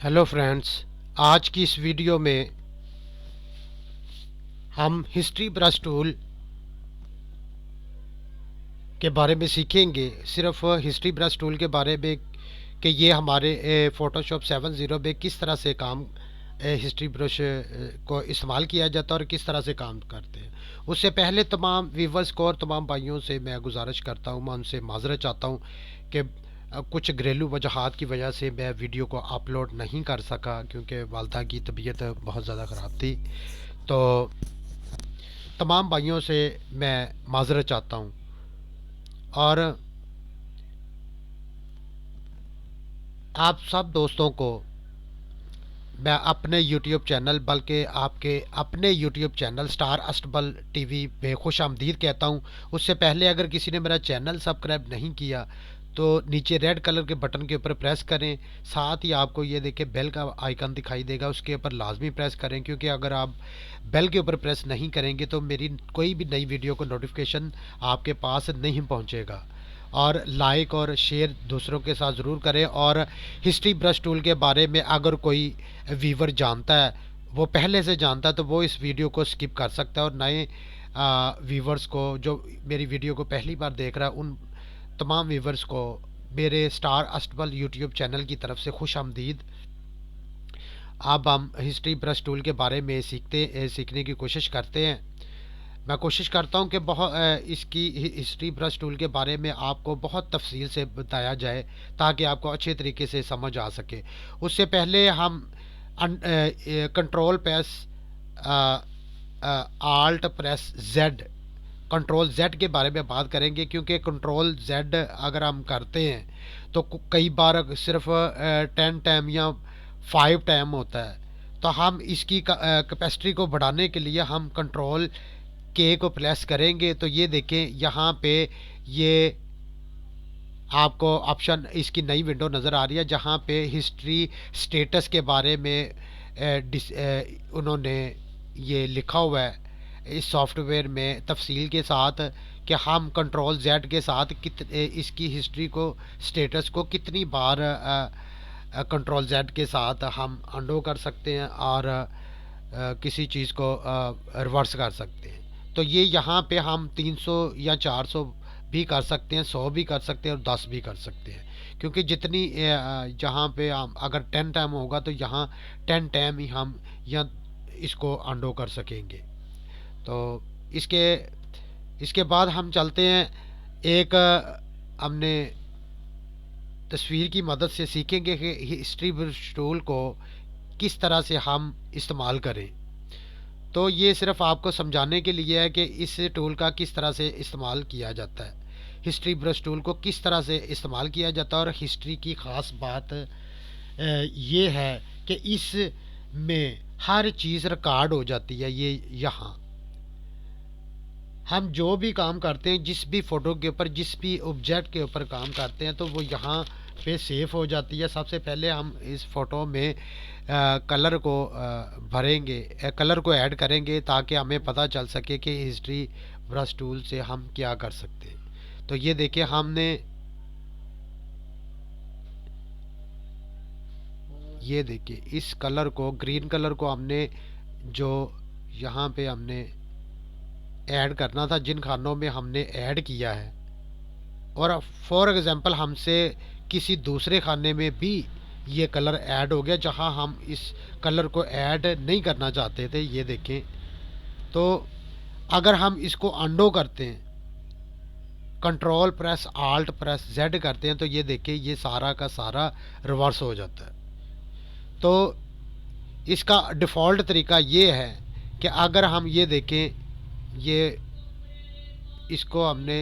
Hello friends, आज की इस वीडियो में हम हिस्ट्री ब्रश टूल के बारे में सीखेंगे। सिर्फ हिस्ट्री ब्रश टूल के बारे में कि ये हमारे फ़ोटोशॉप 7.0 में किस तरह से काम हिस्ट्री ब्रश को इस्तेमाल किया जाता है और किस तरह से काम करते हैं। उससे पहले तमाम व्यूवर्स को और तमाम भाइयों से मैं गुजारिश करता हूँ, मैं उनसे माजरत चाहता हूँ कि कुछ घरेलू वजहात की वजह से मैं वीडियो को अपलोड नहीं कर सका, क्योंकि वालदा की तबीयत बहुत ज़्यादा ख़राब थी। तो तमाम भाइयों से मैं माजरत चाहता हूँ और आप सब दोस्तों को मैं अपने यूट्यूब चैनल, बल्कि आपके अपने यूट्यूब चैनल स्टार अस्तबल टीवी पे खुश आमदीद कहता हूँ। उससे पहले अगर किसी ने मेरा चैनल सब्सक्राइब नहीं किया तो नीचे रेड कलर के बटन के ऊपर प्रेस करें। साथ ही आपको ये देखें बेल का आइकन दिखाई देगा, उसके ऊपर लाजमी प्रेस करें, क्योंकि अगर आप बेल के ऊपर प्रेस नहीं करेंगे तो मेरी कोई भी नई वीडियो को नोटिफिकेशन आपके पास नहीं पहुँचेगा। और लाइक और शेयर दूसरों के साथ ज़रूर करें। और हिस्ट्री ब्रश टूल के बारे में अगर कोई व्यूवर जानता है, वो पहले से जानता है, तो वो इस वीडियो को स्किप कर सकता है। और नए व्यूवर्स को, जो मेरी वीडियो को पहली बार देख रहा है, उन तमाम व्यूवर्स को मेरे स्टार अस्तबल यूट्यूब चैनल की तरफ से खुश आमदीद। अब हम हिस्ट्री ब्रश टूल के बारे में सीखने की कोशिश करते हैं। मैं कोशिश करता हूं कि इसकी हिस्ट्री ब्रश टूल के बारे में आपको बहुत तफसील से बताया जाए, ताकि आपको अच्छे तरीके से समझ आ सके। उससे पहले हम control press alt press Z, control Z के बारे में बात करेंगे, क्योंकि कंट्रोल जेड अगर हम करते हैं तो कई बार सिर्फ 10 टाइम या 5 टाइम होता है। तो हम इसकी कैपेसिटी को बढ़ाने के लिए हम कंट्रोल के को प्रेस करेंगे। तो ये देखें यहाँ पे ये आपको ऑप्शन, इसकी नई विंडो नज़र आ रही है, जहाँ पे हिस्ट्री स्टेटस के बारे में उन्होंने ये लिखा हुआ है इस सॉफ्टवेयर में तफसील के साथ, कि हम कंट्रोल जेड के साथ इसकी हिस्ट्री को, स्टेटस को कितनी बार कंट्रोल जेड के साथ हम अंडो कर सकते हैं और किसी चीज़ को रिवर्स कर सकते हैं। तो ये यहाँ पे हम 300 या 400 भी कर सकते हैं, 100 भी कर सकते हैं और 10 भी कर सकते हैं, क्योंकि जितनी जहाँ पे हम अगर 10 टाइम होगा तो यहाँ 10 टाइम ही हम यहाँ इसको अंडो कर सकेंगे। तो इसके इसके बाद हम चलते हैं, एक हमने तस्वीर की मदद से सीखेंगे कि हिस्ट्री ब्रश टूल को किस तरह से हम इस्तेमाल करें। तो ये सिर्फ आपको समझाने के लिए है कि इस टूल का किस तरह से इस्तेमाल किया जाता है, हिस्ट्री ब्रश टूल को किस तरह से इस्तेमाल किया जाता है। और हिस्ट्री की ख़ास बात ये है कि इस में हर चीज़ रिकॉर्ड हो जाती है। ये यहाँ हम जो भी काम करते हैं, जिस भी फ़ोटो के ऊपर, जिस भी ऑब्जेक्ट के ऊपर काम करते हैं, तो वो यहाँ पे सेव हो जाती है। सबसे पहले हम इस फ़ोटो में कलर को भरेंगे, कलर को ऐड करेंगे, ताकि हमें पता चल सके कि हिस्ट्री ब्रश टूल से हम क्या कर सकते हैं। तो ये देखिए, हमने ये देखिए इस कलर को, ग्रीन कलर को हमने जो यहाँ पे हमने ऐड करना था, जिन खानों में हमने ऐड किया है, और फॉर एग्ज़ाम्पल हमसे किसी दूसरे खाने में भी ये कलर ऐड हो गया जहां हम इस कलर को ऐड नहीं करना चाहते थे। ये देखें, तो अगर हम इसको अंडो करते हैं, control press alt press Z करते हैं, तो ये देखें ये सारा का सारा रिवर्स हो जाता है। तो इसका डिफ़ॉल्ट तरीका ये है कि अगर हम ये देखें, ये इसको हमने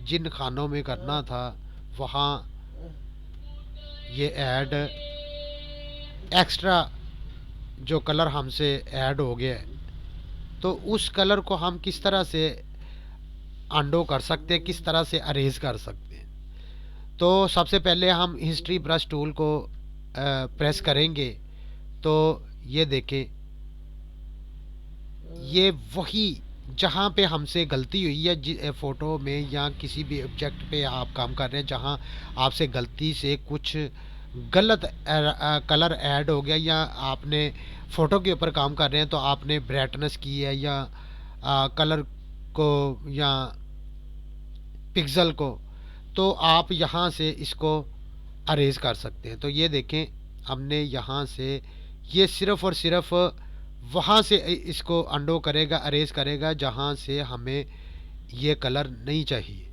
जिन खानों में करना था वहाँ ये ऐड एक्स्ट्रा जो कलर हमसे ऐड हो गया, तो उस कलर को हम किस तरह से अंडो कर सकते हैं, किस तरह से अरेज कर सकते हैं। तो सबसे पहले हम हिस्ट्री ब्रश टूल को प्रेस करेंगे। तो ये देखें, ये वही जहाँ पे हमसे गलती हुई है फ़ोटो में या किसी भी ऑब्जेक्ट पे आप काम कर रहे हैं, जहाँ आपसे गलती से कुछ गलत कलर ऐड हो गया, या आपने फ़ोटो के ऊपर काम कर रहे हैं तो आपने ब्राइटनेस की है, या कलर को, या पिक्सल को, तो आप यहाँ से इसको अरेज कर सकते हैं। तो ये देखें, हमने यहाँ से ये सिर्फ़ और सिर्फ वहाँ से इसको अंडो करेगा, अरेज करेगा जहाँ से हमें ये कलर नहीं चाहिए।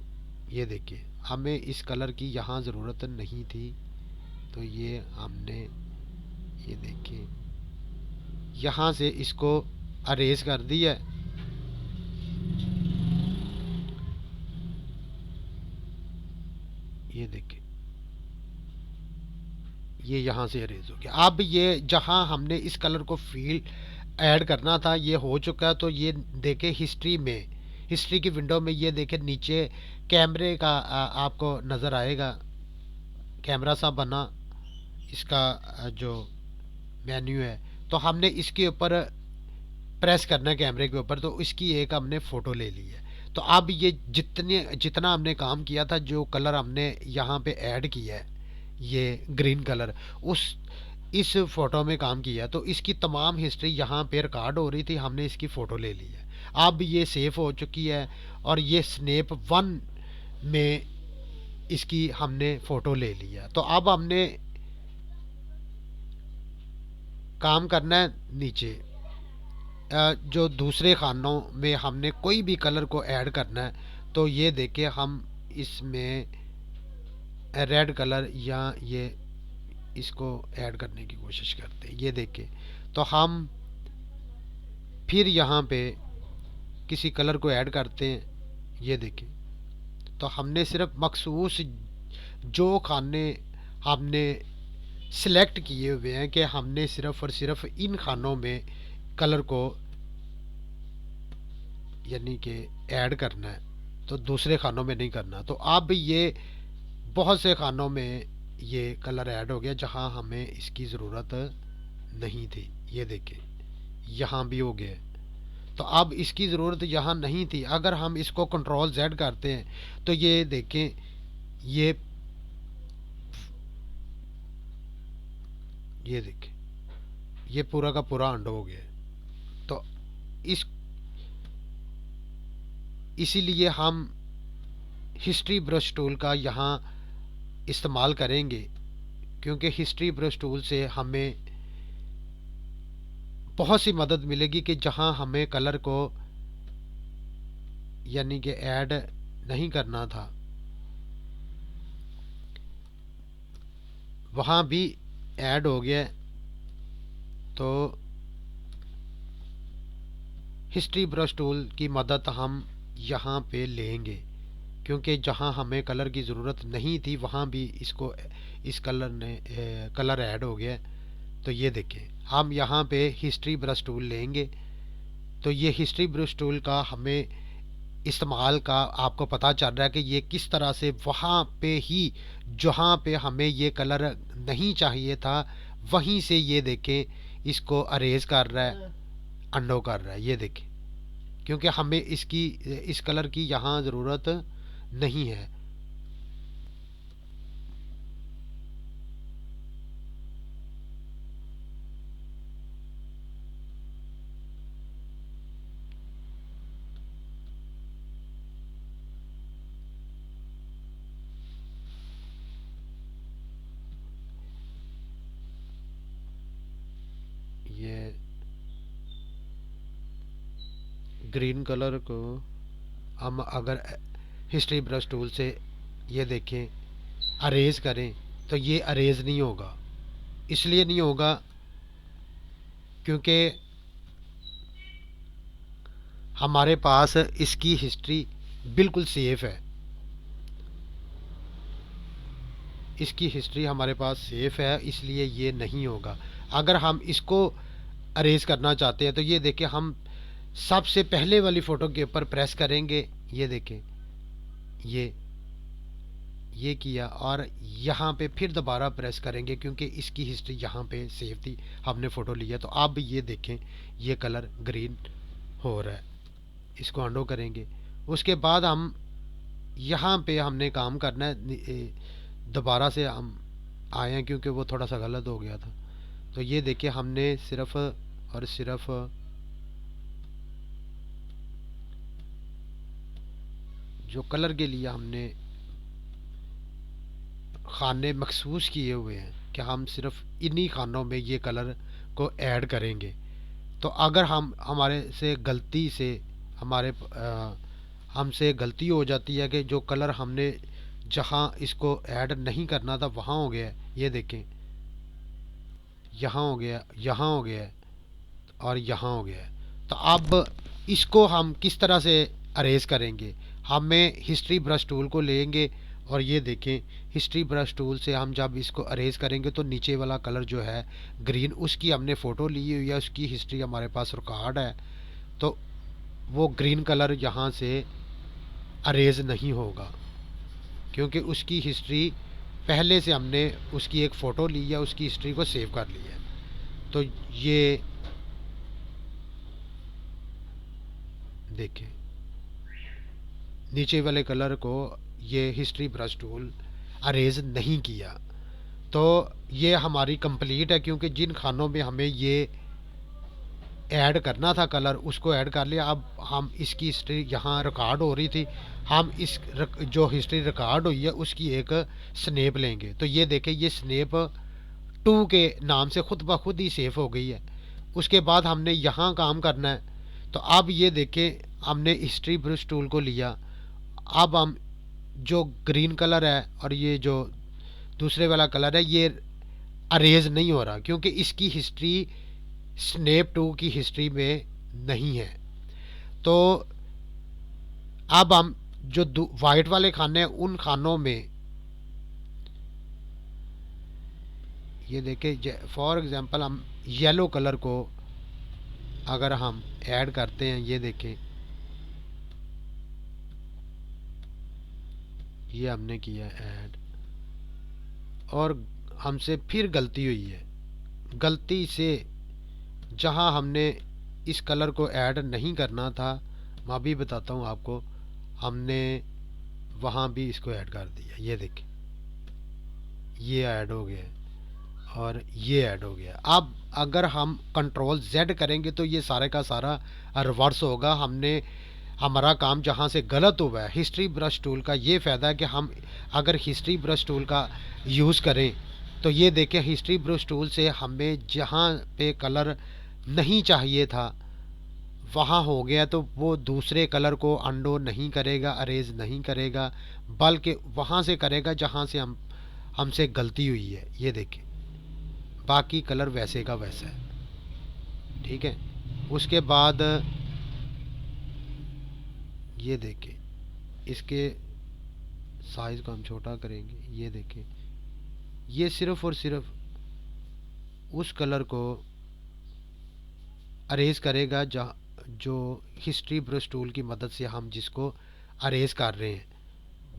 ये देखिए, हमें इस कलर की यहाँ ज़रूरत नहीं थी, तो ये हमने, ये देखिए, यहाँ से इसको अरेज कर दिया। ये देखिए, ये यहाँ से अरेज हो गया। अब ये जहाँ हमने इस कलर को फील ऐड करना था ये हो चुका है। तो ये देखे हिस्ट्री में, हिस्ट्री की विंडो में ये देखे नीचे कैमरे का आपको नज़र आएगा, कैमरा सा बना इसका जो मेन्यू है, तो हमने इसके ऊपर प्रेस करना है कैमरे के ऊपर, तो इसकी एक हमने फ़ोटो ले ली है। तो अब ये जितना हमने काम किया था, जो कलर हमने यहाँ पे ऐड किया है, ये ग्रीन कलर, उस इस फ़ोटो में काम किया, तो इसकी तमाम हिस्ट्री यहाँ पे रिकॉर्ड हो रही थी, हमने इसकी फ़ोटो ले ली है। अब ये सेव हो चुकी है, और ये स्नैप 1 में इसकी हमने फ़ोटो ले ली है। तो अब हमने काम करना है नीचे, जो दूसरे खानों में हमने कोई भी कलर को ऐड करना है। तो ये देखिए, हम इसमें रेड कलर या ये इसको ऐड करने की कोशिश करते हैं। ये देखिए, तो हम फिर यहाँ पे किसी कलर को ऐड करते हैं। ये देखिए, तो हमने सिर्फ मखसूस जो खाने हमने सिलेक्ट किए हुए हैं कि हमने सिर्फ और सिर्फ इन खानों में कलर को यानी कि ऐड करना है, तो दूसरे खानों में नहीं करना। तो अब ये बहुत से खानों में ये कलर ऐड हो गया जहां हमें इसकी ज़रूरत नहीं थी। ये देखिए, यहाँ भी हो गया। तो अब इसकी ज़रूरत यहाँ नहीं थी। अगर हम इसको कंट्रोल Z करते हैं तो ये देखें, ये देखें, ये पूरा का पूरा अंडो हो गया। तो इस इसीलिए हम हिस्ट्री ब्रश टूल का यहाँ इस्तेमाल करेंगे, क्योंकि हिस्ट्री ब्रश टूल से हमें बहुत सी मदद मिलेगी कि जहाँ हमें कलर को यानी कि ऐड नहीं करना था, वहाँ भी ऐड हो गया। तो हिस्ट्री ब्रश टूल की मदद हम यहाँ पे लेंगे, क्योंकि जहाँ हमें कलर की ज़रूरत नहीं थी वहाँ भी इस कलर ने कलर ऐड हो गया। तो ये देखें, हम यहाँ पे हिस्ट्री ब्रश टूल लेंगे। तो ये हिस्ट्री ब्रश टूल का हमें इस्तेमाल का आपको पता चल रहा है कि ये किस तरह से वहाँ पे ही जहाँ पे हमें ये कलर नहीं चाहिए था वहीं से ये देखें इसको अरेज कर रहा है, अंडो कर रहा है। ये देखें, क्योंकि हमें इस कलर की यहाँ ज़रूरत नहीं है। ये ग्रीन कलर को हम अगर हिस्ट्री ब्रश टूल से ये देखें अरेज करें तो ये अरेज नहीं होगा। इसलिए नहीं होगा क्योंकि हमारे पास इसकी हिस्ट्री बिल्कुल सेफ है। इसकी हिस्ट्री हमारे पास सेफ है, इसलिए ये नहीं होगा। अगर हम इसको अरेज करना चाहते हैं तो ये देखें, हम सबसे पहले वाली फ़ोटो के ऊपर प्रेस करेंगे। ये देखें, ये किया और यहाँ पे फिर दोबारा प्रेस करेंगे क्योंकि इसकी हिस्ट्री यहाँ पे सेव थी, हमने फ़ोटो लिया। तो अब ये देखें, ये कलर ग्रीन हो रहा है। इसको अंडो करेंगे। उसके बाद हम यहाँ पे हमने काम करना है, दोबारा से हम आए हैं क्योंकि वो थोड़ा सा गलत हो गया था। तो ये देखिए हमने सिर्फ और सिर्फ जो कलर के लिए हमने खाने मखसूस किए हुए हैं कि हम सिर्फ इन्हीं खानों में ये कलर को ऐड करेंगे। तो अगर हम हमारे से गलती से हमारे हमसे गलती हो जाती है कि जो कलर हमने जहाँ इसको ऐड नहीं करना था वहाँ हो गया है, ये देखें यहाँ हो गया, यहाँ हो गया है और यहाँ हो गया है। तो अब इसको हम किस तरह से अरेज करेंगे? हमें हिस्ट्री ब्रश टूल को लेंगे और ये देखें हिस्ट्री ब्रश टूल से हम जब इसको अरेज करेंगे तो नीचे वाला कलर जो है ग्रीन, उसकी हमने फ़ोटो ली हुई है, उसकी हिस्ट्री हमारे पास रिकॉर्ड है। तो वो ग्रीन कलर यहाँ से अरेज नहीं होगा क्योंकि उसकी हिस्ट्री पहले से हमने उसकी एक फ़ोटो ली है, उसकी हिस्ट्री को सेव कर लिया है। तो ये देखें नीचे वाले कलर को ये हिस्ट्री ब्रश टूल अरेज नहीं किया। तो ये हमारी कंप्लीट है क्योंकि जिन खानों में हमें ये ऐड करना था कलर उसको ऐड कर लिया। अब हम इसकी हिस्ट्री यहाँ रिकॉर्ड हो रही थी, हम जो हिस्ट्री रिकॉर्ड हुई है उसकी एक स्नैप लेंगे। तो ये देखें ये स्नैप 2 के नाम से खुद ब खुद ही सेव हो गई है। उसके बाद हमने यहाँ काम करना है। तो अब ये देखें हमने हिस्ट्री ब्रश टूल को लिया। अब हम जो ग्रीन कलर है और ये जो दूसरे वाला कलर है ये अरेज नहीं हो रहा क्योंकि इसकी हिस्ट्री स्नैप 2 की हिस्ट्री में नहीं है। तो अब हम जो वाइट वाले खाने हैं उन खानों में ये देखें फॉर एग्जांपल हम येलो कलर को अगर हम ऐड करते हैं, ये देखें ये हमने किया ऐड और हमसे फिर गलती हुई है। गलती से जहां हमने इस कलर को ऐड नहीं करना था, मैं भी बताता हूं आपको, हमने वहां भी इसको ऐड कर दिया। ये देखें ये ऐड हो गया और ये ऐड हो गया। अब अगर हम कंट्रोल Z करेंगे तो ये सारे का सारा रिवर्स होगा। हमने हमारा काम जहाँ से गलत हुआ है, हिस्ट्री ब्रश टूल का ये फ़ायदा है कि हम अगर हिस्ट्री ब्रश टूल का यूज़ करें तो ये देखें हिस्ट्री ब्रश टूल से हमें जहाँ पे कलर नहीं चाहिए था वहाँ हो गया, तो वो दूसरे कलर को अंडो नहीं करेगा, अरेज नहीं करेगा, बल्कि वहाँ से करेगा जहाँ से हमसे गलती हुई है। ये देखें बाकी कलर वैसे का वैसा है, ठीक है। उसके बाद ये देखें इसके साइज़ को हम छोटा करेंगे। ये देखें ये सिर्फ़ और सिर्फ उस कलर को अरेज करेगा जो हिस्ट्री ब्रश टूल की मदद से हम जिसको अरेज कर रहे हैं।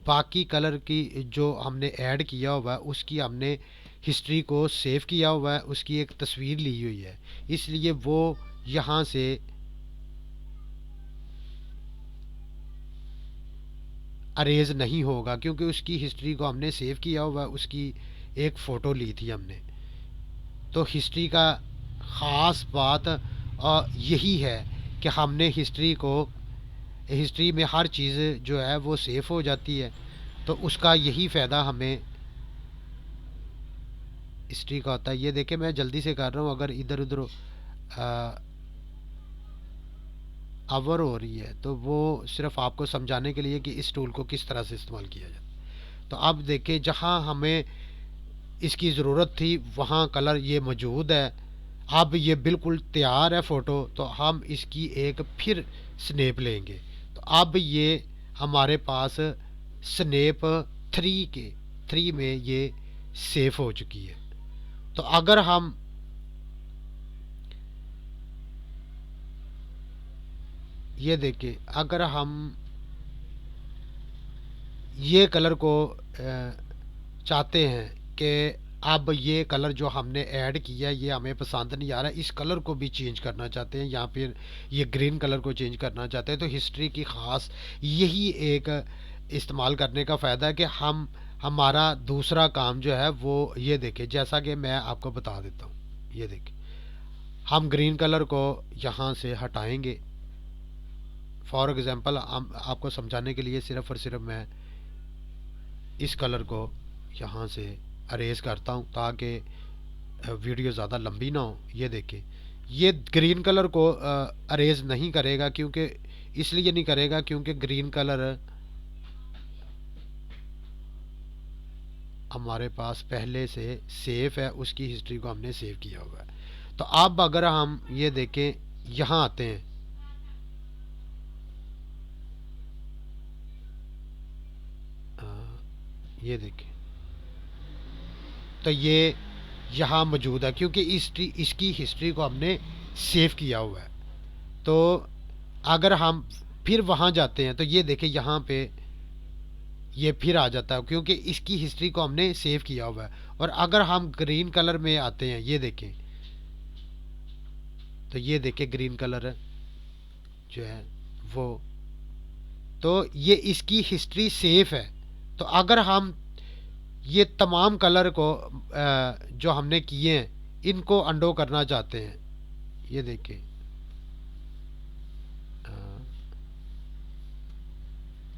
बाकी कलर की जो हमने ऐड किया हुआ है उसकी हमने हिस्ट्री को सेव किया हुआ है, उसकी एक तस्वीर ली हुई है, इसलिए वो यहाँ से अरेज नहीं होगा क्योंकि उसकी हिस्ट्री को हमने सेव किया हुआ है, उसकी एक फ़ोटो ली थी हमने। तो हिस्ट्री का ख़ास बात यही है कि हमने हिस्ट्री में हर चीज़ जो है वो सेव हो जाती है। तो उसका यही फ़ायदा हमें हिस्ट्री का होता है। ये देखें मैं जल्दी से कर रहा हूँ, अगर इधर उधर आवर हो रही है तो वो सिर्फ आपको समझाने के लिए कि इस टूल को किस तरह से इस्तेमाल किया जाए। तो अब देखें जहाँ हमें इसकी ज़रूरत थी वहाँ कलर ये मौजूद है। अब ये बिल्कुल तैयार है फ़ोटो, तो हम इसकी एक फिर स्नैप लेंगे। तो अब ये हमारे पास स्नैप 3 में ये सेव हो चुकी है। तो अगर हम ये देखें अगर हम ये कलर को चाहते हैं कि अब ये कलर जो हमने ऐड किया ये हमें पसंद नहीं आ रहा, इस कलर को भी चेंज करना चाहते हैं या फिर ये ग्रीन कलर को चेंज करना चाहते हैं, तो हिस्ट्री की ख़ास यही एक इस्तेमाल करने का फ़ायदा है कि हम हमारा दूसरा काम जो है वो ये देखें, जैसा कि मैं आपको बता देता हूँ। ये देखें, हम ग्रीन कलर को यहाँ से हटाएंगे। फॉर एग्ज़ाम्पल हम आपको समझाने के लिए सिर्फ़ और सिर्फ मैं इस कलर को यहाँ से अरेज करता हूँ ताकि वीडियो ज़्यादा लंबी ना हो। ये देखें, ये ग्रीन कलर को अरेज नहीं करेगा, क्योंकि इसलिए नहीं करेगा क्योंकि ग्रीन कलर हमारे पास पहले से सेव है, उसकी हिस्ट्री को हमने सेव किया हुआ है। तो अब अगर हम ये देखें, यहाँ आते हैं, ये देखें, तो ये यहाँ मौजूद है क्योंकि इसकी हिस्ट्री को हमने सेव किया हुआ है। तो अगर हम फिर वहाँ जाते हैं तो ये देखें, यहाँ पे ये फिर आ जाता है क्योंकि इसकी हिस्ट्री को हमने सेव किया हुआ है। और अगर हम ग्रीन कलर में आते हैं, ये देखें, तो ये देखें ग्रीन कलर जो है वो, तो ये इसकी हिस्ट्री सेफ है। तो अगर हम ये तमाम कलर को जो हमने किए हैं इनको अंडो करना चाहते हैं, ये देखें,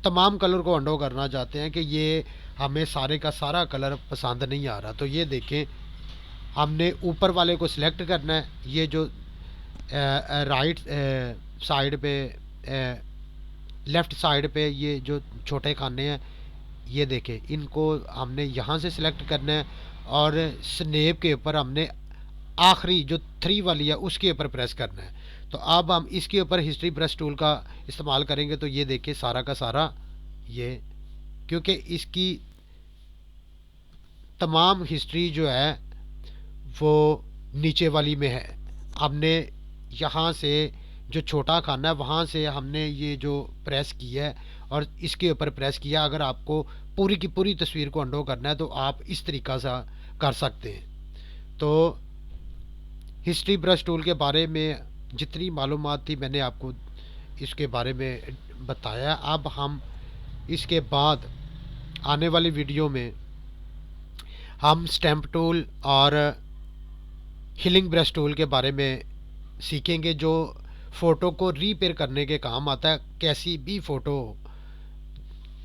तमाम कलर को अंडो करना चाहते हैं कि ये हमें सारे का सारा कलर पसंद नहीं आ रहा, तो ये देखें, हमने ऊपर वाले को सिलेक्ट करना है। ये जो राइट साइड पे, लेफ़्ट साइड पे ये जो छोटे खाने हैं, ये देखें, इनको हमने यहाँ से सिलेक्ट करना है और स्नैप के ऊपर हमने आखिरी जो 3 वाली है उसके ऊपर प्रेस करना है। तो अब हम इसके ऊपर हिस्ट्री ब्रश टूल का इस्तेमाल करेंगे। तो ये देखिए सारा का सारा ये, क्योंकि इसकी तमाम हिस्ट्री जो है वो नीचे वाली में है। हमने यहाँ से जो छोटा खाना है वहाँ से हमने ये जो प्रेस किया है और इसके ऊपर प्रेस किया। अगर आपको पूरी की पूरी तस्वीर को अंडो करना है तो आप इस तरीक़ा से कर सकते हैं। तो हिस्ट्री ब्रश टूल के बारे में जितनी मालूमात थी मैंने आपको इसके बारे में बताया। अब हम इसके बाद आने वाली वीडियो में हम स्टैम्प टूल और हीलिंग ब्रश टूल के बारे में सीखेंगे, जो फ़ोटो को रीपेयर करने के काम आता है। कैसी भी फ़ोटो,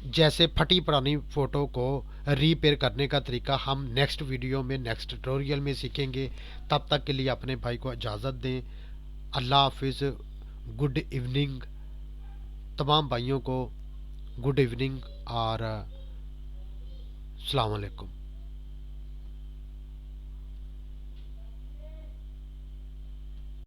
जैसे फटी पुरानी फ़ोटो को रीपेयर करने का तरीका हम नेक्स्ट वीडियो में, नेक्स्ट ट्यूटोरियल में सीखेंगे। तब तक के लिए अपने भाई को इजाज़त दें। अल्लाह हाफिज़, गुड इवनिंग। तमाम भाइयों को गुड इवनिंग और अस्सलाम वालेकुम।